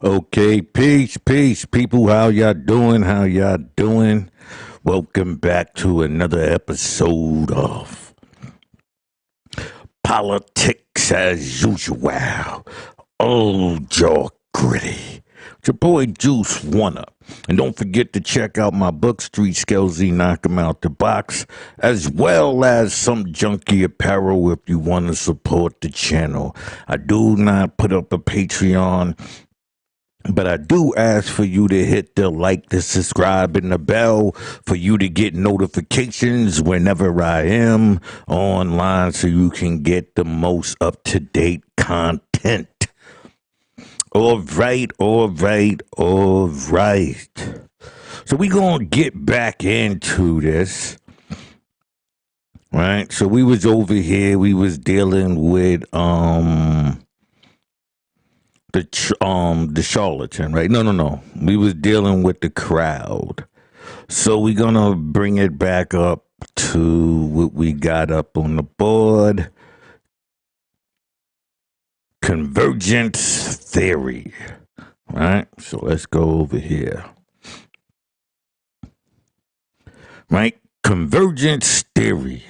Okay, peace, people. How y'all doing? How y'all doing? Welcome back to another episode of Politics as Usual. Old Jaw Gritty. It's your boy Juice Warner. And don't forget to check out my book, Street Skillsy, Knock 'em Out the Box, as well as some junky apparel if you want to support the channel. I do not put up a Patreon, but I do ask for you to hit the like, the subscribe, and the bell for you to get notifications whenever I am online so you can get the most up-to-date content. All right. So we gonna get back into this, right? So we was over here, we was dealing with the charlatan, right? No. We was dealing with the crowd. So we're gonna bring it back up to what we got up on the board. Convergence Theory. Right? So let's go over here. Right? Convergence Theory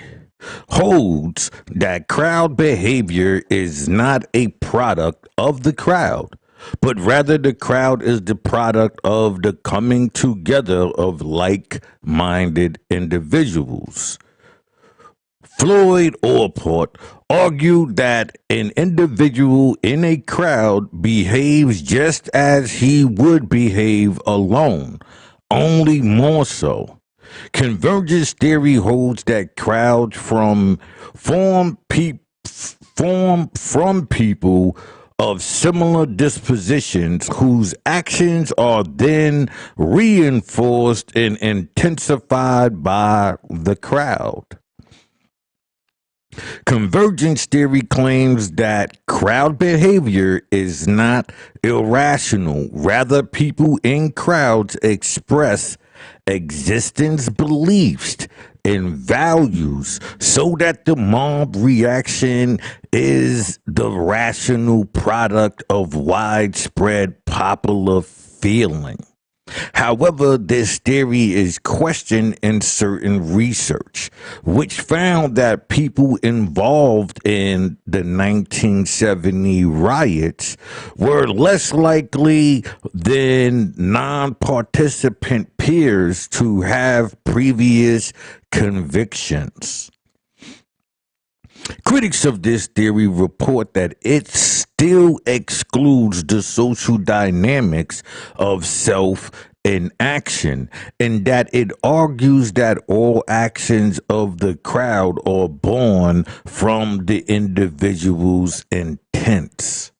holds that crowd behavior is not a product of the crowd, but rather the crowd is the product of the coming together of like-minded individuals. Floyd Allport argued that an individual in a crowd behaves just as he would behave alone, only more so. Convergence theory holds that crowds form from people of similar dispositions whose actions are then reinforced and intensified by the crowd. Convergence theory claims that crowd behavior is not irrational. Rather, people in crowds express existence beliefs and values so that the mob reaction is the rational product of widespread popular feeling. However, this theory is questioned in certain research, which found that people involved in the 1970 riots were less likely than non-participant peers to have previous convictions. Critics of this theory report that it still excludes the social dynamics of self and action, and that it argues that all actions of the crowd are born from the individual's intents.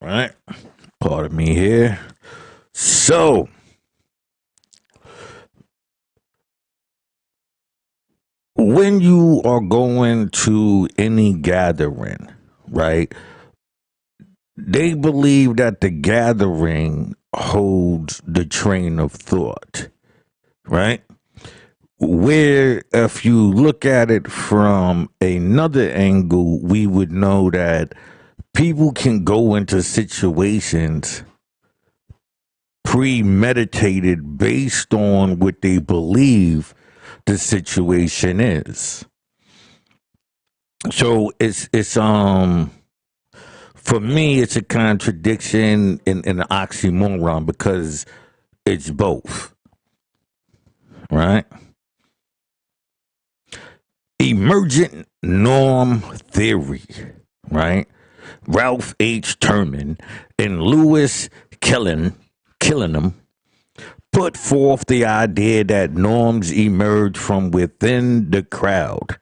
Right? Pardon me here. So, when you are going to any gathering, right, they believe that the gathering holds the train of thought, right? Where if you look at it from another angle, we would know that people can go into situations premeditated based on what they believe the situation is. So it's for me it's a contradiction and an oxymoron because it's both, right? Emergent norm theory, right? Ralph H. Terman and Lewis Killenham put forth the idea that norms emerge from within the crowd.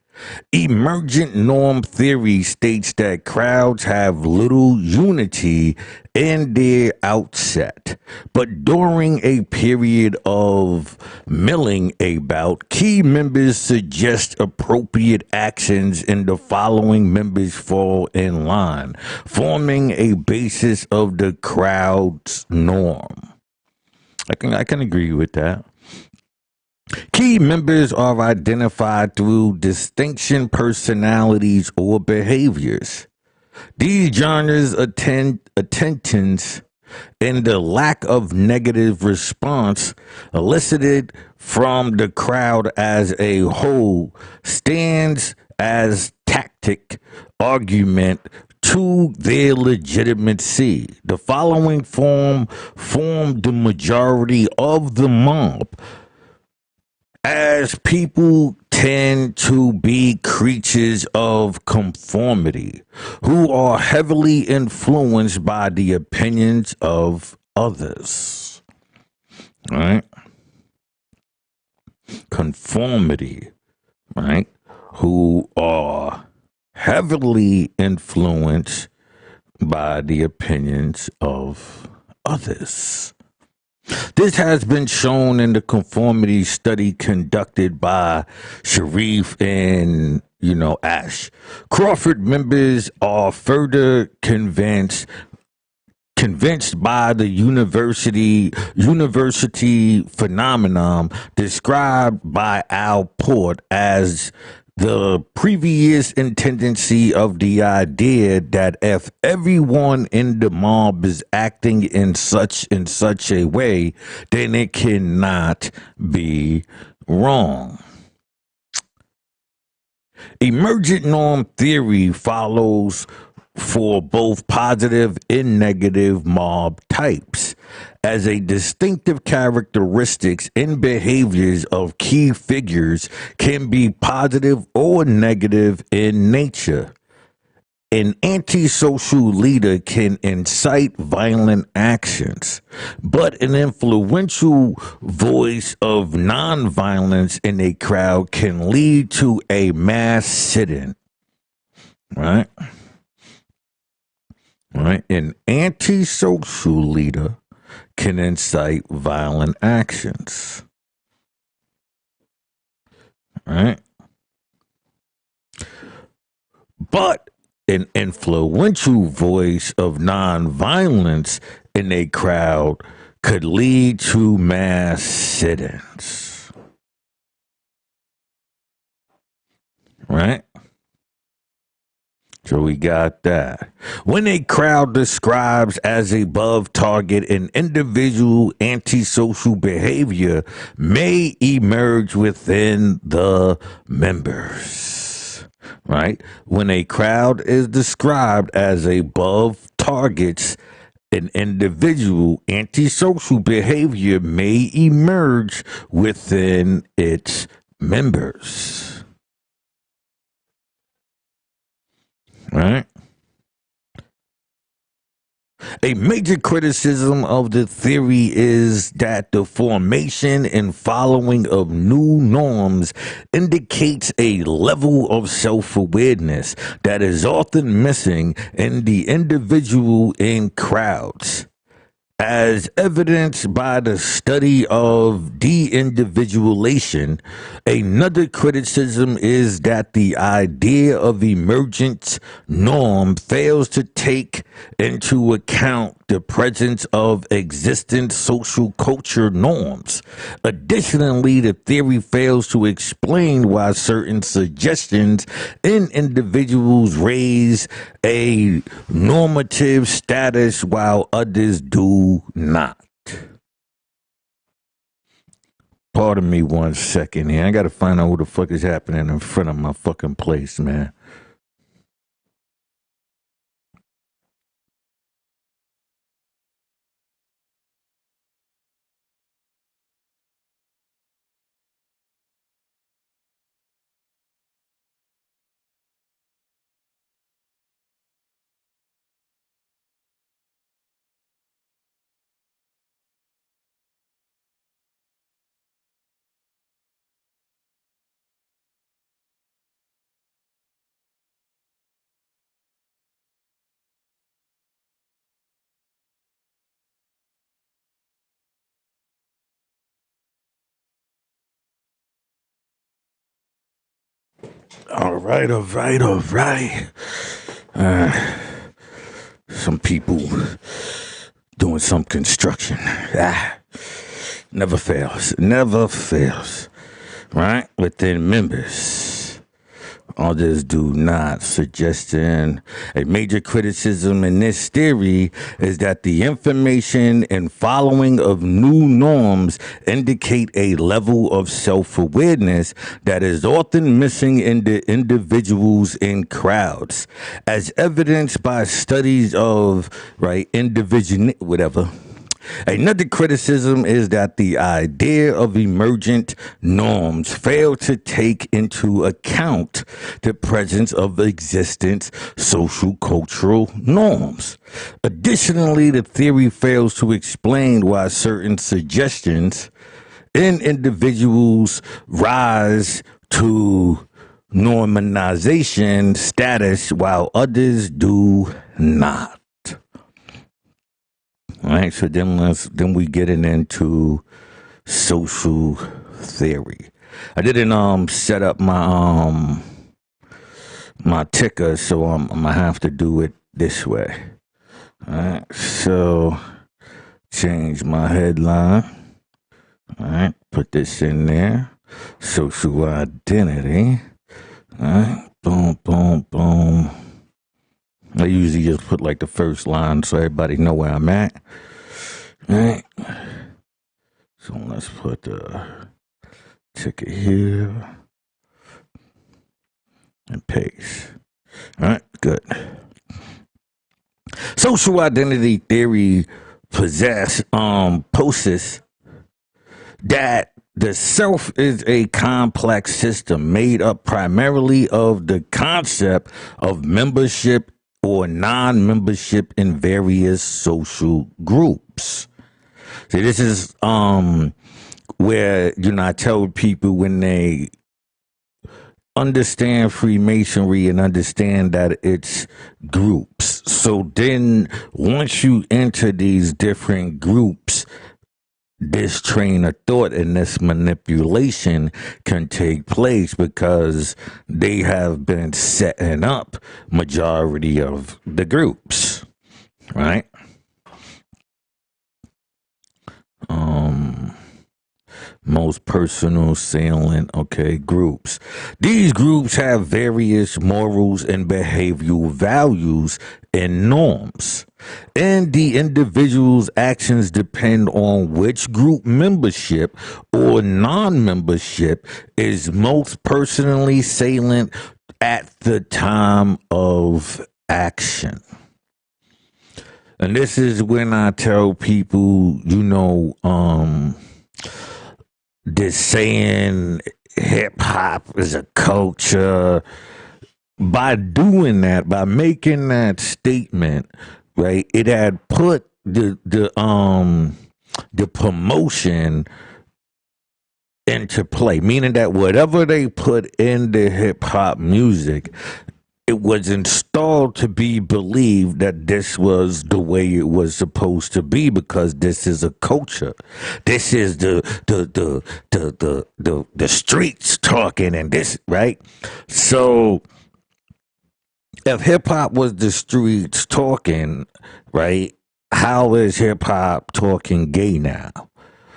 Emergent norm theory states that crowds have little unity in their outset, but during a period of milling about, key members suggest appropriate actions and the following members fall in line, forming a basis of the crowd's norm. I can agree with that. Key members are identified through distinction, personalities, or behaviors. These genres attentions and the lack of negative response elicited from the crowd as a whole stands as tactic argument to their legitimacy. The following formed the majority of the mob, as people tend to be creatures of conformity who are heavily influenced by the opinions of others. Right? Conformity, right? Who are heavily influenced by the opinions of others. This has been shown in the conformity study conducted by Sharif and, Ash. Crawford members are further convinced by the university phenomenon described by Al Port as the previous tendency of the idea that if everyone in the mob is acting in such a way, then it cannot be wrong. Emergent norm theory follows for both positive and negative mob types as a distinctive characteristics and behaviors of key figures can be positive or negative in nature. An antisocial leader can incite violent actions, but an influential voice of nonviolence in a crowd can lead to a mass sit-in. Right? Right? An antisocial leader can incite violent actions. Right? But an influential voice of nonviolence in a crowd could lead to mass sit-ins. Right? So we got that. When a crowd describes as above target, an individual antisocial behavior may emerge within the members. Right? When a crowd is described as above targets, an individual antisocial behavior may emerge within its members. Right? A major criticism of the theory is that the formation and following of new norms indicates a level of self-awareness that is often missing in the individual in crowds. As evidenced by the study of de-individuation, another criticism is that the idea of emergent norm fails to take into account the presence of existing social culture norms. Additionally, the theory fails to explain why certain suggestions in individuals raise a normative status while others do not. Pardon me 1 second here. I gotta find out what the fuck is happening in front of my fucking place, man. All right. Some people doing some construction. Never fails. Right? Within members. Others do not, suggesting a major criticism in this theory is that the information and following of new norms indicate a level of self-awareness that is often missing in the individuals in crowds, as evidenced by studies of individual whatever. Another criticism is that the idea of emergent norms fail to take into account the presence of existent social cultural norms. Additionally, the theory fails to explain why certain suggestions in individuals rise to normalization status while others do not. All right, so then we getting into social theory. I didn't set up my my ticker, so I'm gonna have to do it this way. All right, so change my headline. All right, put this in there. Social identity. All right, boom, boom, boom. I usually just put like the first line so everybody know where I'm at. All right. So let's put the ticket here and paste. All right, good. Social identity theory poses that the self is a complex system made up primarily of the concept of membership or non-membership in various social groups. See, this is where I tell people when they understand Freemasonry and understand that it's groups. So then once you enter these different groups, this train of thought and this manipulation can take place because they have been setting up majority of the groups, right? Most personal salient, groups. These groups have various morals and behavioral values and norms. And the individual's actions depend on which group membership or non-membership is most personally salient at the time of action. And this is when I tell people, this saying hip hop is a culture. By doing that, by making that statement, right, it had put the promotion into play, meaning that whatever they put in the hip hop music, it was installed to be believed that this was the way it was supposed to be because this is a culture. This is the streets talking and this, right? So if hip hop was the streets talking, right, how is hip hop talking gay now?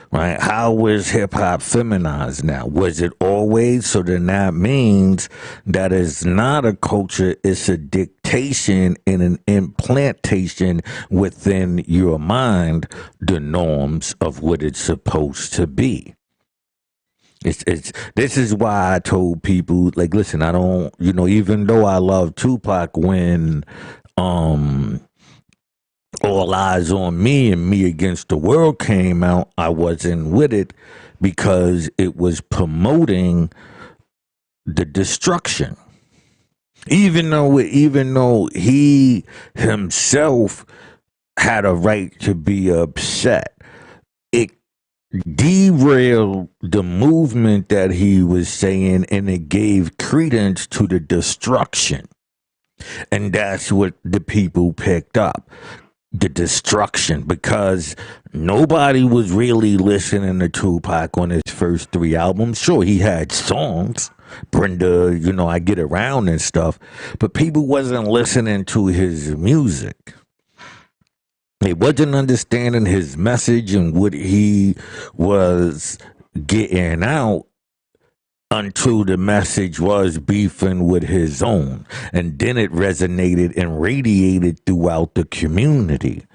Right? How is hip hop feminized now? Was it always? So then that means that it's not a culture, it's a dictation and an implantation within your mind, the norms of what it's supposed to be. This is why I told people, like, listen, I don't, even though I love Tupac when All Eyes on Me and Me Against the World came out, I wasn't with it because it was promoting the destruction. Even though he himself had a right to be upset, it derailed the movement that he was saying and it gave credence to the destruction. And that's what the people picked up. The destruction, because nobody was really listening to Tupac on his first 3 albums. Sure, he had songs, Brenda, I Get Around and stuff, but people wasn't listening to his music. They wasn't understanding his message and what he was getting out until the message was beefing with his own. And then it resonated and radiated throughout the community.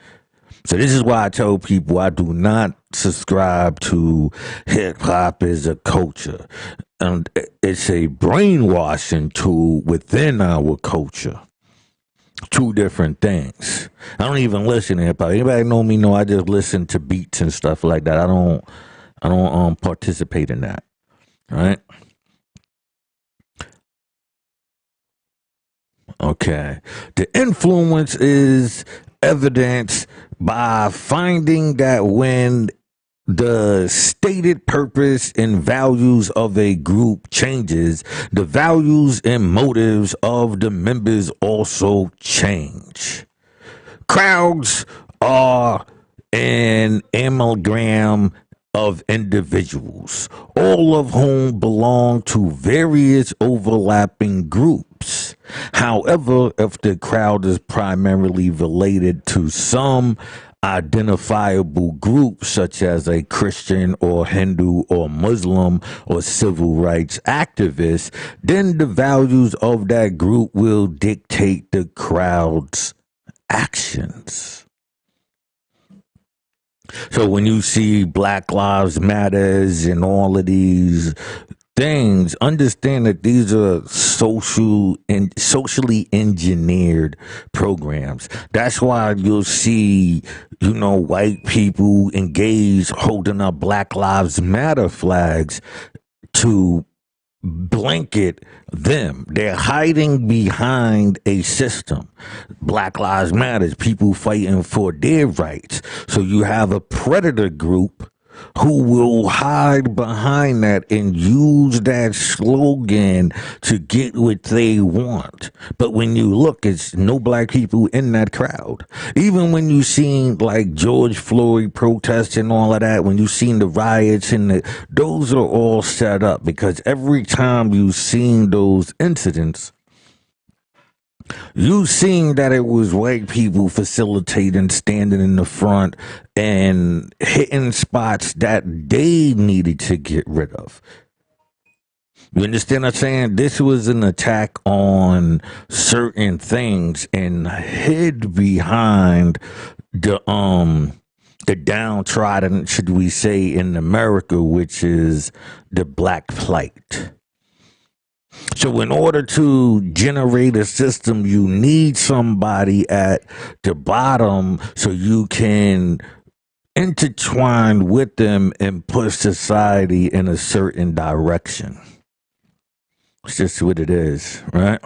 So this is why I tell people I do not subscribe to hip hop as a culture. And it's a brainwashing tool within our culture. Two different things. I don't even listen to hip hop. Anybody know me know I just listen to beats and stuff like that. I don't participate in that. Right? Okay. The influence is evidenced by finding that when the stated purpose and values of a group changes, the values and motives of the members also change. Crowds are an amalgam of individuals, all of whom belong to various overlapping groups. However, if the crowd is primarily related to some identifiable group, such as a Christian or Hindu or Muslim or civil rights activist, then the values of that group will dictate the crowd's actions. So when you see Black Lives Matters and all of these things, understand that these are socially engineered programs. That's why you'll see, white people engage holding up Black Lives Matter flags to blanket them. They're hiding behind a system. Black Lives Matter, people fighting for their rights. So you have a predator group who will hide behind that and use that slogan to get what they want. But when you look, it's no black people in that crowd. Even when you seen like George Floyd protests and all of that, when you seen the riots and those are all set up, because every time you seen those incidents, you seen that it was white people facilitating, standing in the front and hitting spots that they needed to get rid of. You understand what I'm saying? This was an attack on certain things and hid behind the downtrodden, should we say, in America, which is the black plight. So in order to generate a system, you need somebody at the bottom so you can intertwine with them and push society in a certain direction. It's just what it is, right?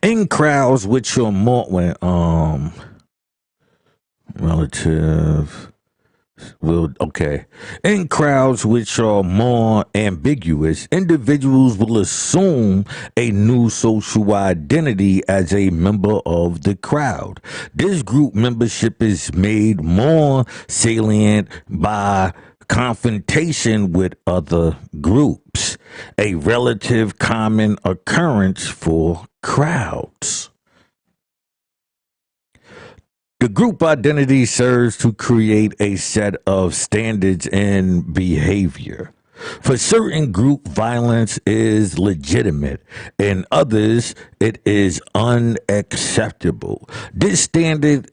In crowds which are more relative. In crowds which are more ambiguous, individuals will assume a new social identity as a member of the crowd. This group membership is made more salient by confrontation with other groups, a relative common occurrence for crowds. The group identity serves to create a set of standards in behavior. For certain group, violence is legitimate. In others, it is unacceptable. This standard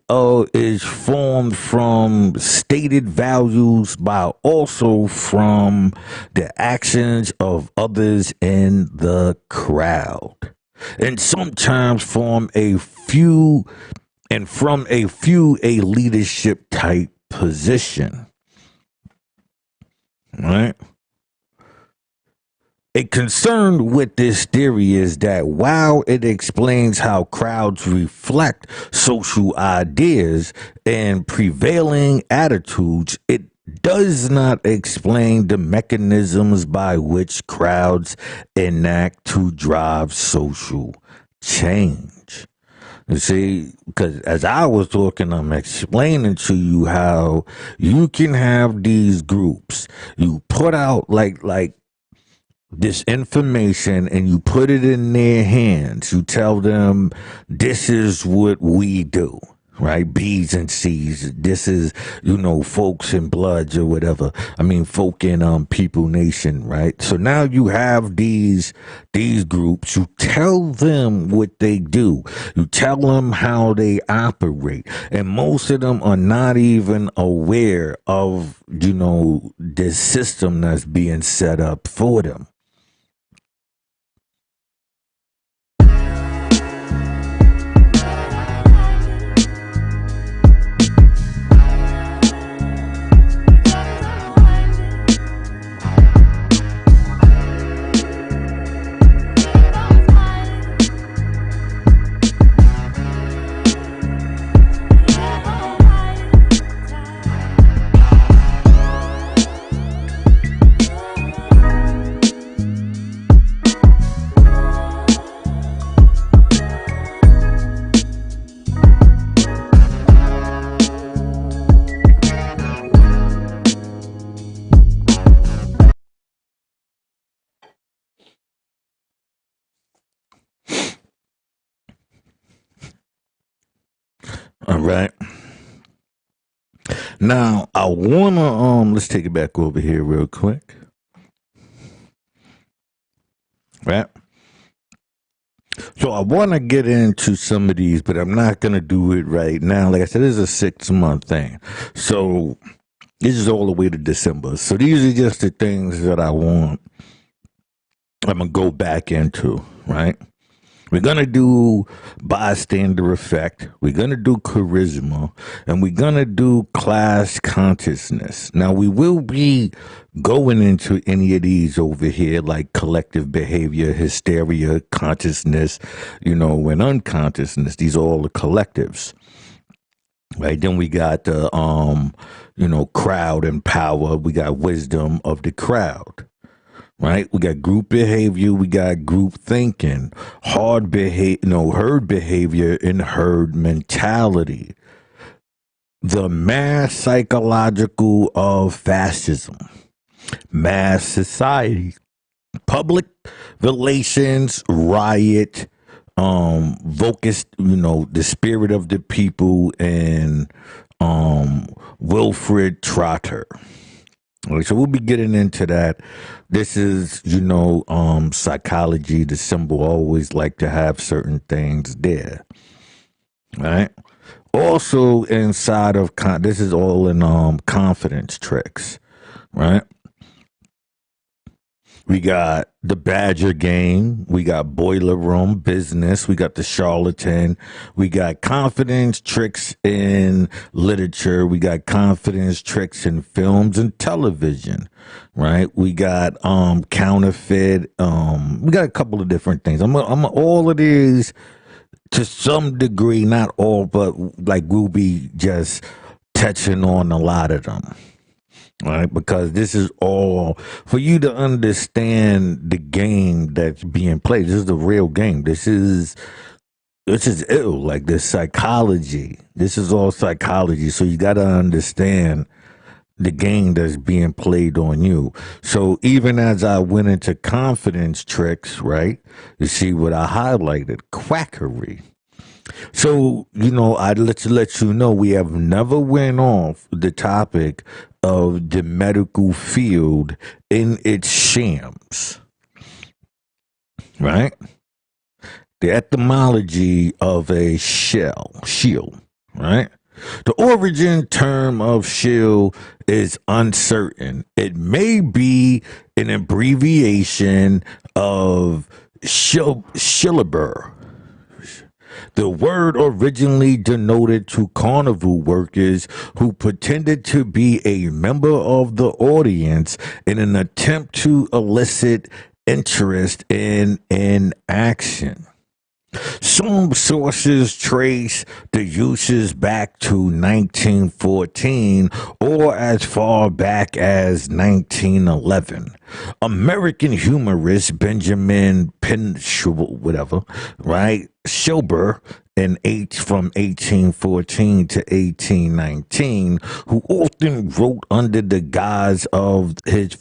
is formed from stated values, but also from the actions of others in the crowd, and sometimes from a few a leadership type position. Right? A concern with this theory is that while it explains how crowds reflect social ideas and prevailing attitudes, it does not explain the mechanisms by which crowds enact to drive social change. You see, because as I was talking, I'm explaining to you how you can have these groups. You put out like this information and you put it in their hands. You tell them this is what we do, right? B's and C's. This is, folks and bloods or whatever. I mean, folk in People Nation, right? So now you have these groups. You tell them what they do. You tell them how they operate, and most of them are not even aware of the system that's being set up for them. All right. Now I wanna let's take it back over here real quick. Right. So I wanna get into some of these, but I'm not gonna do it right now. Like I said, this is a 6-month thing. So this is all the way to December. So these are just the things that I'm gonna go back into, right? We're going to do bystander effect. We're going to do charisma. And we're going to do class consciousness. Now, we will be going into any of these over here, like collective behavior, hysteria, consciousness, and unconsciousness. These are all the collectives. Right. Then we got the, crowd and power. We got wisdom of the crowd. Right, we got group behavior, we got group thinking, herd behavior, and herd mentality. The mass psychological of fascism, mass society, public relations, riot, vocus, the spirit of the people, and Wilfred Trotter. All right, so we'll be getting into that. This is, psychology. The symbol always like to have certain things there. Right? Also inside of, this is all in confidence tricks. Right? We got the Badger game. We got Boiler Room Business. We got the Charlatan. We got confidence tricks in literature. We got confidence tricks in films and television. Right? We got counterfeit. We got a couple of different things. I'm all of these to some degree, not all, but like we'll be just touching on a lot of them. Right, because this is all for you to understand the game that's being played. This is the real game. This is ill. Like this psychology. This is all psychology. So you got to understand the game that's being played on you. So even as I went into confidence tricks, right? You see what I highlighted: quackery. So, I'd let you know we have never went off the topic of the medical field in its shams, right? The etymology of a shield, right? The origin term of shield is uncertain. It may be an abbreviation of shillabur. The word originally denoted to carnival workers who pretended to be a member of the audience in an attempt to elicit interest in an action. Some sources trace the uses back to 1914 or as far back as 1911. American humorist Benjamin Shilber from 1814 to 1819, who often wrote under the guise of his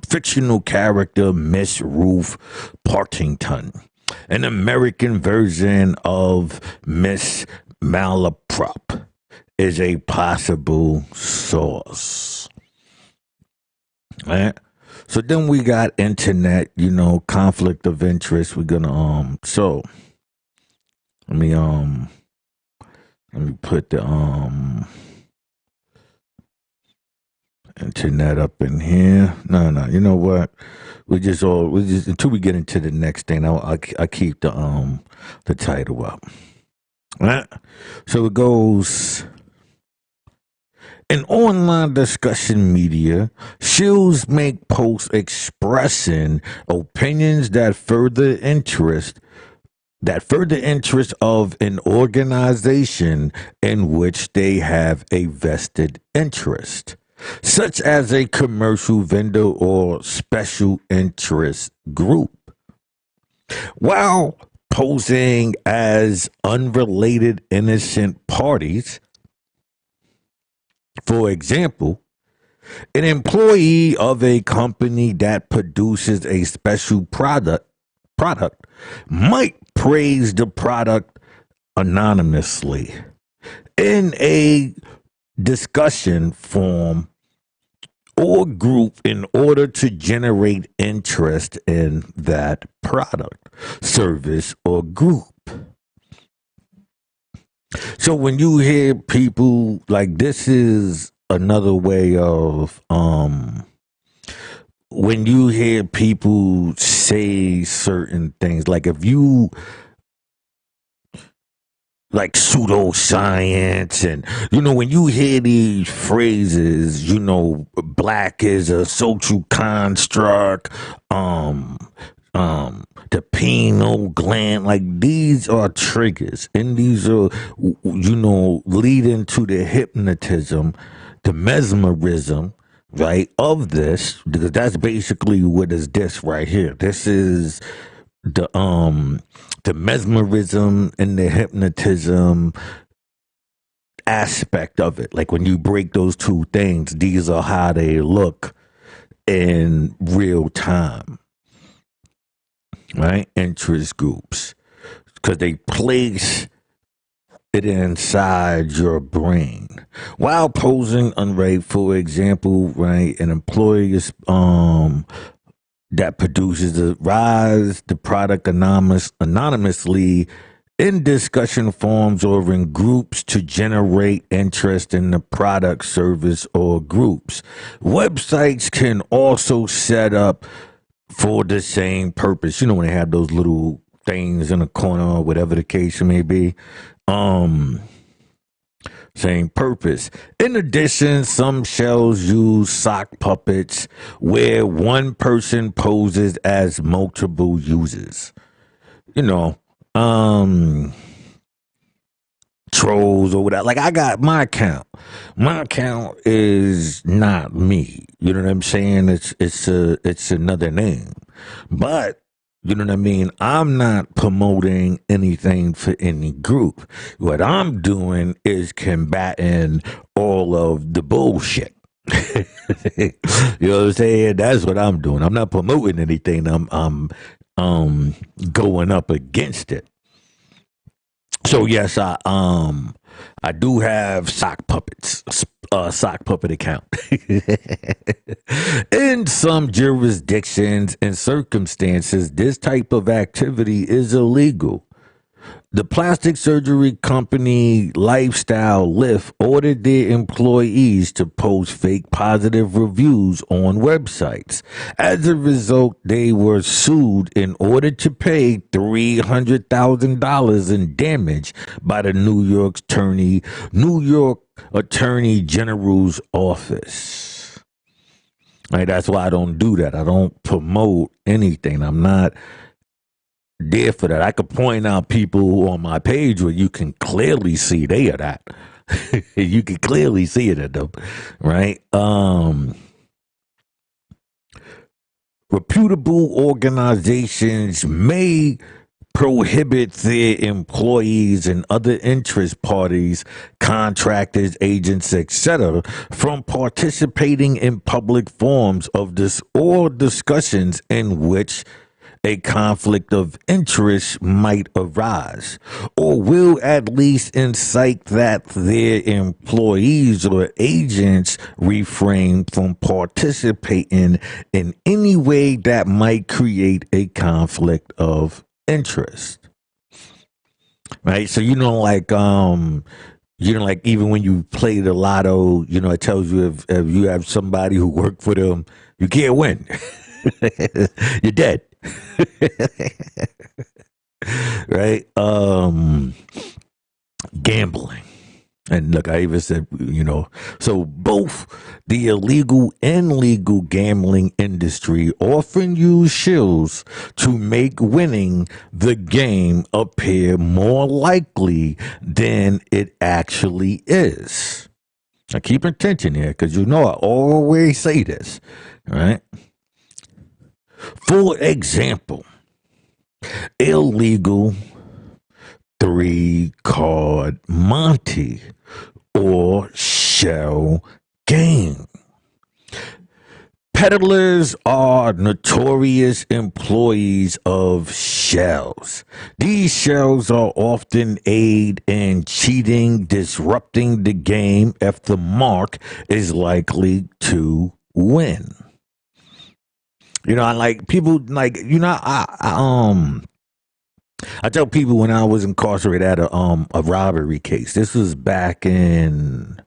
fictional character Miss Ruth Partington. An American version of Miss malaprop is a possible source. Right? So then we got internet, conflict of interest. We're gonna so let me put the internet up in here. No, you know what? We just until we get into the next thing. I keep the title up. Right? So it goes. In online discussion media, Shills make posts expressing opinions that further interest of an organization in which they have a vested interest, such as a commercial vendor or special interest group, while posing as unrelated innocent parties. For example, an employee of a company that produces a special product might praise the product anonymously in a discussion forum or group in order to generate interest in that product, service, or group. So when you hear people like this is another way of when you hear people say certain things, like if you like pseudoscience and when you hear these phrases, black is a social construct, the pineal gland, like these are triggers, and these are leading to the hypnotism, the mesmerism, right, of this, because that's basically what is this right here. This is the mesmerism and the hypnotism aspect of it. Like when you break those two things, these are how they look in real time. Right? Interest groups. Because they place it inside your brain. While posing unright, for example, right, an employee is that produces the product anonymously in discussion forums or in groups to generate interest in the product, service, or groups. Websites can also set up for the same purpose. When they have those little things in the corner or whatever the case may be. Same purpose. In addition, some shells use sock puppets where one person poses as multiple users. Trolls or whatever. Like I got my account. My account is not me. You know what I'm saying? It's another name. But you know what I mean? I'm not promoting anything for any group. What I'm doing is combating all of the bullshit. You know what I'm saying? That's what I'm doing. I'm not promoting anything. I'm going up against it. So yes, I do have sock puppets, sock puppet account. In some jurisdictions and circumstances, this type of activity is illegal. The plastic surgery company Lifestyle Lift ordered their employees to post fake positive reviews on websites. As a result, they were sued in order to pay $300,000 in damage by the New York Attorney General's office. Right, that's why I don't do that. I don't promote anything. I'm not there for that. I could point out people on my page where you can clearly see they are that. You can clearly see it at them, right? Reputable organizations may prohibit their employees and other interest parties, contractors, agents, etc., from participating in public forums of this or discussions in which a conflict of interest might arise, or will at least incite that their employees or agents refrain from participating in any way that might create a conflict of interest. Right? So like even when you play the lotto, it tells you if you have somebody who worked for them, you can't win. You're dead. Right? Gambling. And look, I even said, so both the illegal and legal gambling industry often use shills to make winning the game appear more likely than it actually is. Now keep attention here, because I always say this, right? For example, illegal 3-card Monty or shell game. Peddlers are notorious employees of shells. These shells are often aid in cheating, disrupting the game if the mark is likely to win. I like people like I tell people when I was incarcerated at a robbery case. This was back in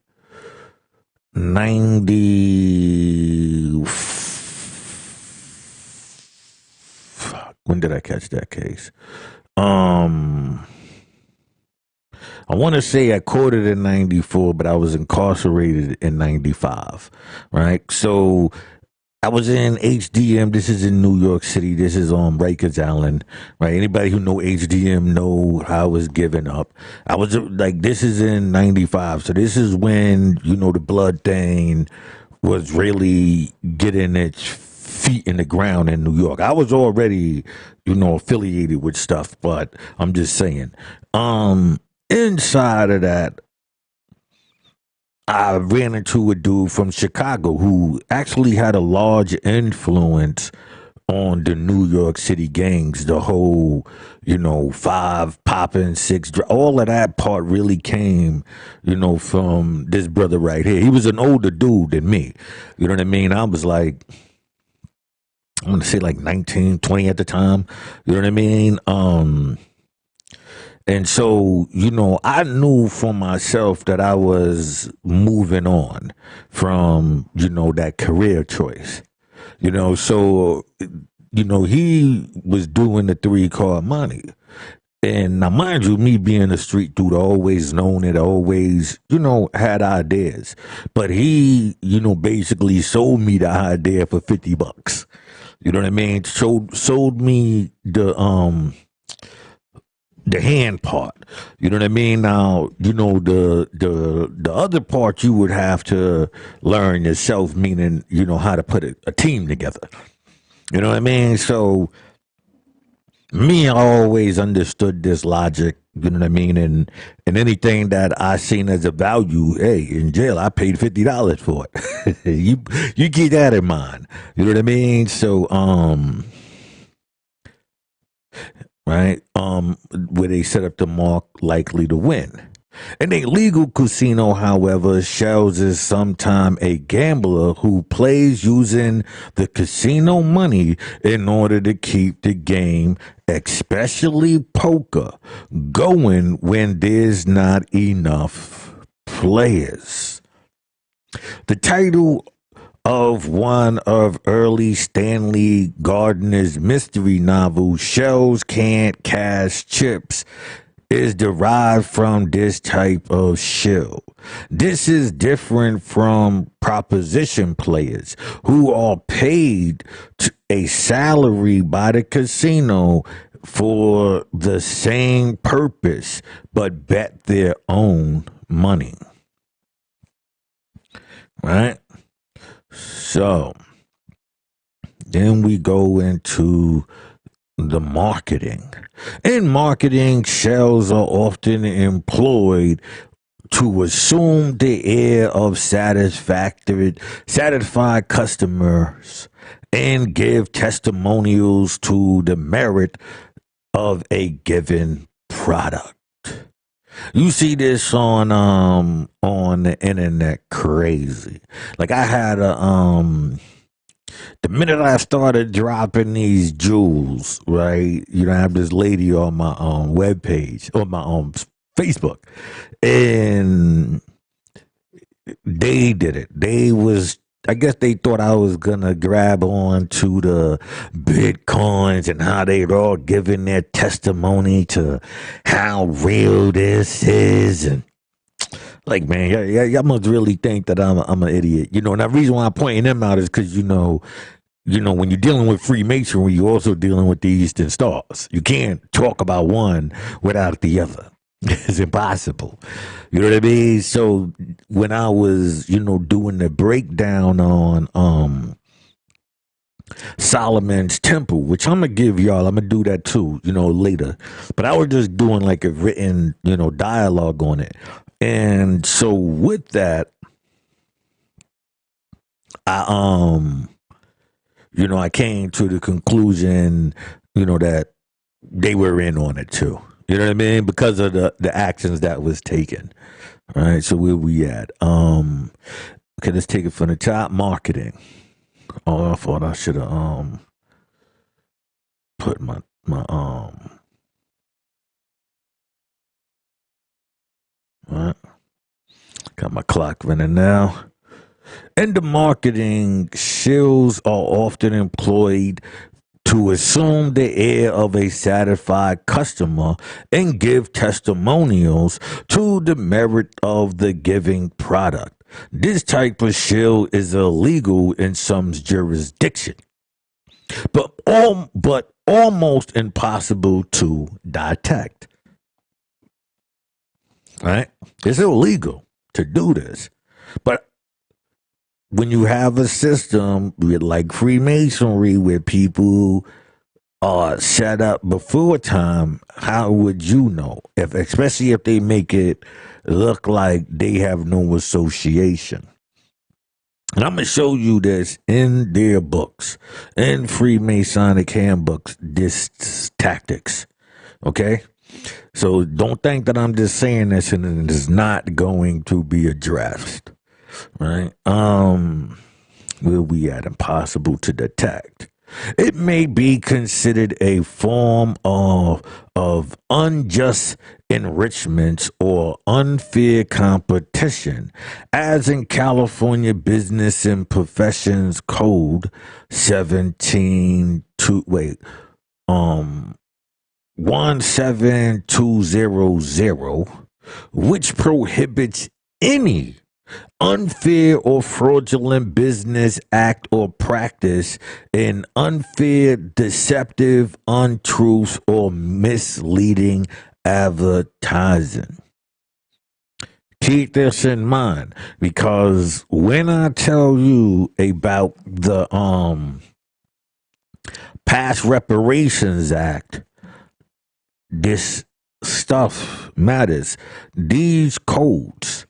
90. When did I catch that case? I want to say I caught it in 94, but I was incarcerated in 95. Right, so I was in HDM. This is in New York City. This is on Rikers Island, right? Anybody who know HDM know how I was giving up. I was like, this is in 95. So this is when, the blood thing was really getting its feet in the ground in New York. I was already, affiliated with stuff, but I'm just saying, inside of that, I ran into a dude from Chicago who actually had a large influence on the New York City gangs. The whole, 5 popping, 6, all of that part really came, from this brother right here. He was an older dude than me. You know what I mean? I was like, I'm going to say like 19, 20 at the time. You know what I mean? And so, I knew for myself that I was moving on from, that career choice. So, he was doing the 3-card money. And now, mind you, me being a street dude, I always known it, I always, had ideas. But he, basically sold me the idea for $50. You know what I mean? Sold me the hand part. You know what I mean? Now, the other part you would have to learn yourself, meaning, how to put a team together. You know what I mean? So me, I always understood this logic, you know what I mean? And anything that I seen as a value, hey, in jail, I paid $50 for it. you keep that in mind. You know what I mean? So, right? Where they set up the mark likely to win. In a legal casino, however, Shills is sometimes a gambler who plays using the casino money in order to keep the game, especially poker, going when there's not enough players. The title of one of early Stanley Gardner's mystery novels, Shells Can't Cash Chips, is derived from this type of shill. This is different from proposition players who are paid a salary by the casino for the same purpose but bet their own money. Right? So then we go into the marketing. In marketing, shells are often employed to assume the air of satisfied customers and give testimonials to the merit of a given product. You see this on the internet crazy. Like I had the minute I started dropping these jewels, right? You know, I have this lady on my webpage, on my Facebook, and they did it. I guess they thought I was gonna grab on to the bitcoins and how they'd all given their testimony to how real this is, and like, man, y'all must really think that I'm an idiot, you know. And the reason why I'm pointing them out is because when you're dealing with Freemasonry, you're also dealing with the Eastern Stars. You can't talk about one without the other. It's impossible. You know what I mean? So when I was, doing the breakdown on Solomon's Temple, which I'm gonna do that too, later. But I was just doing like a written, dialogue on it. And so with that, I I came to the conclusion, that they were in on it too. You know what I mean? Because of the actions that was taken. All right. So where we at? Okay, let's take it from the top. Marketing. Oh, I thought I should have put my right. Got my clock running now. In the marketing, shills are often employed to assume the air of a satisfied customer and give testimonials to the merit of the giving product. This type of shill is illegal in some jurisdiction, but almost impossible to detect. Right? It's illegal to do this, but when you have a system with like Freemasonry where people are set up before time, how would you know? Especially if they make it look like they have no association. And I'm going to show you this in their books, in Freemasonic handbooks, this tactics. Okay? So don't think that I'm just saying this and it is not going to be addressed. Right? Where we at? Impossible to detect. It may be considered a form of unjust enrichment or unfair competition, as in California Business and Professions Code 17200, which prohibits any unfair or fraudulent business act or practice in unfair, deceptive, untruth, or misleading advertising. Keep this in mind, because when I tell you about the Past Reparations Act, this stuff matters. These codes,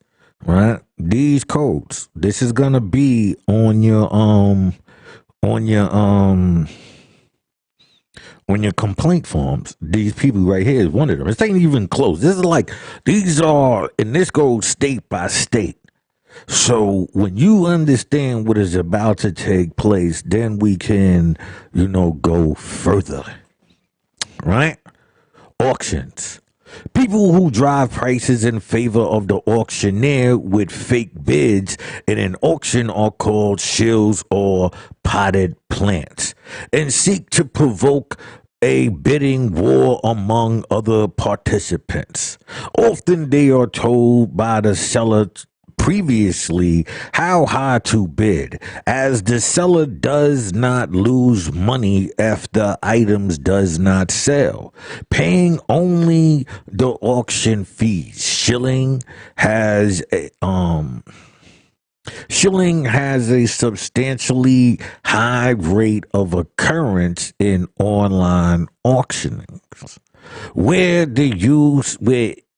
right? These codes. This is gonna be on your complaint forms. These people right here is one of them. This ain't even close. This is like, these are, and this goes state by state. So when you understand what is about to take place, then we can, go further. Right? Auctions. People who drive prices in favor of the auctioneer with fake bids in an auction are called shills or potted plants, and seek to provoke a bidding war among other participants. Often they are told by the seller previously how high to bid, as the seller does not lose money if the items does not sell, paying only the auction fees. Shilling has a substantially high rate of occurrence in online auctioning, where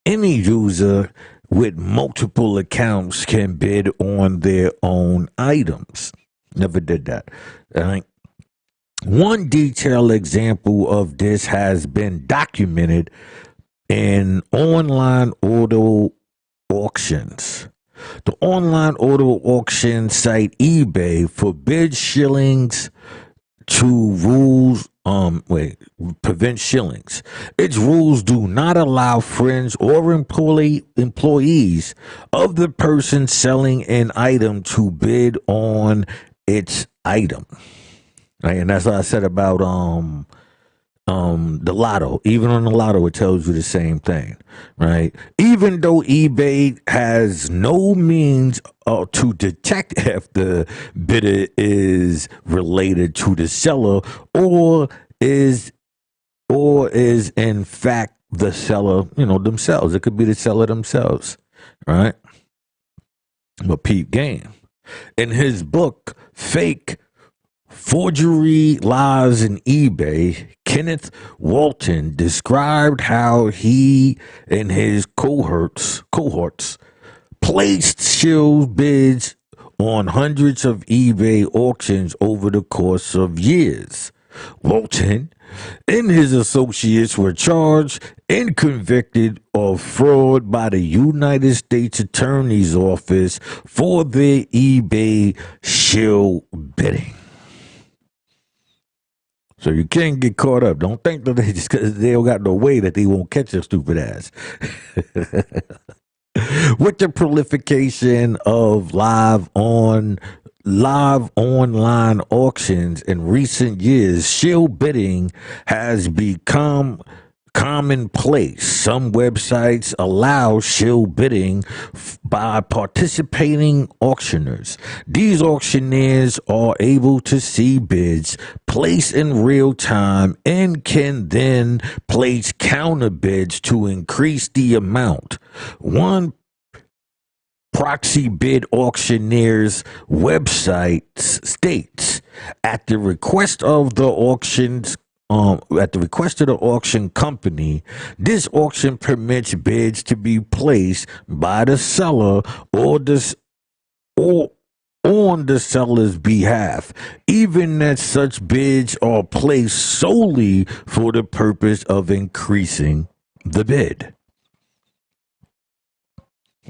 any user with multiple accounts can bid on their own items. Never did that. All right. One detailed example of this has been documented in online auto auctions. The online auto auction site eBay forbids shillings to rules prevent shillings. Its rules do not allow friends or employees of the person selling an item to bid on its item. Right? And that's what I said about the lotto. Even on the lotto it tells you the same thing, right? Even though eBay has no means to detect if the bidder is related to the seller or is in fact the seller, themselves. It could be the seller themselves, right? But peep game. In his book Fake Forgery Lies in eBay, Kenneth Walton described how he and his cohorts placed shield bids on hundreds of eBay auctions over the course of years. Walton and his associates were charged and convicted of fraud by the United States Attorney's Office for their eBay shield bidding. So you can't get caught up. Don't think that they just because they don't got no way that they won't catch your stupid ass. With the proliferation of live online auctions in recent years, shield bidding has become commonplace. Some websites allow shield bidding by participating auctioneers. These auctioneers are able to see bids placed in real time and can then place counter bids to increase the amount. One proxy bid auctioneer's website states, at the request of the auction company, this auction permits bids to be placed by the seller or on the seller's behalf, even that such bids are placed solely for the purpose of increasing the bid.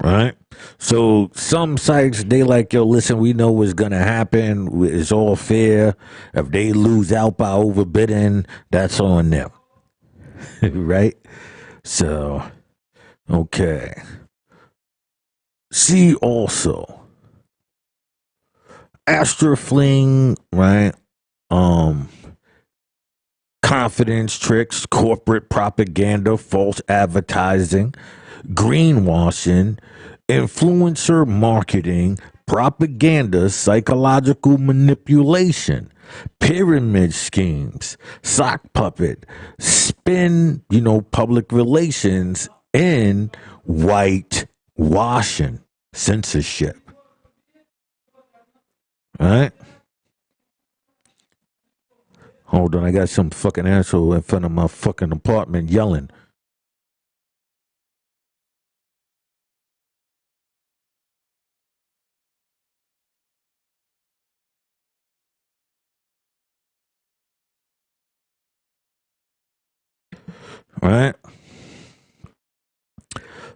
Right? So some sites, they like, yo, listen, we know what's gonna happen. It's all fair. If they lose out by overbidding, that's on them. Right? So, okay. See also Astrofling, right? Confidence tricks, corporate propaganda, false advertising, greenwashing, influencer marketing, propaganda, psychological manipulation, pyramid schemes, sock puppet, spin, public relations, and whitewashing, censorship. All right? Hold on, I got some fucking asshole in front of my fucking apartment yelling. All right?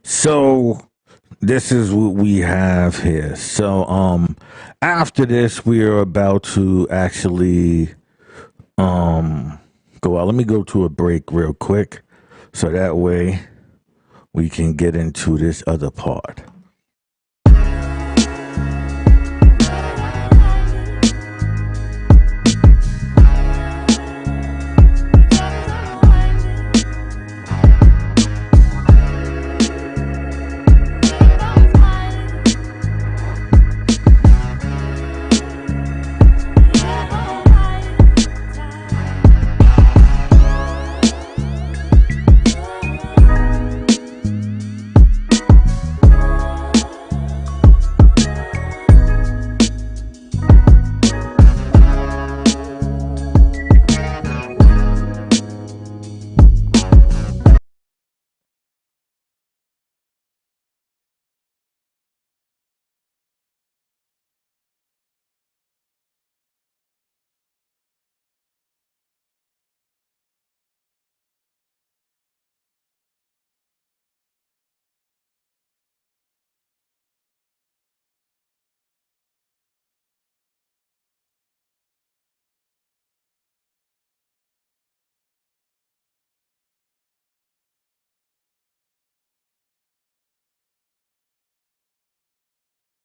So this is what we have here. So after this we are about to actually go out. Let me go to a break real quick so that way we can get into this other part.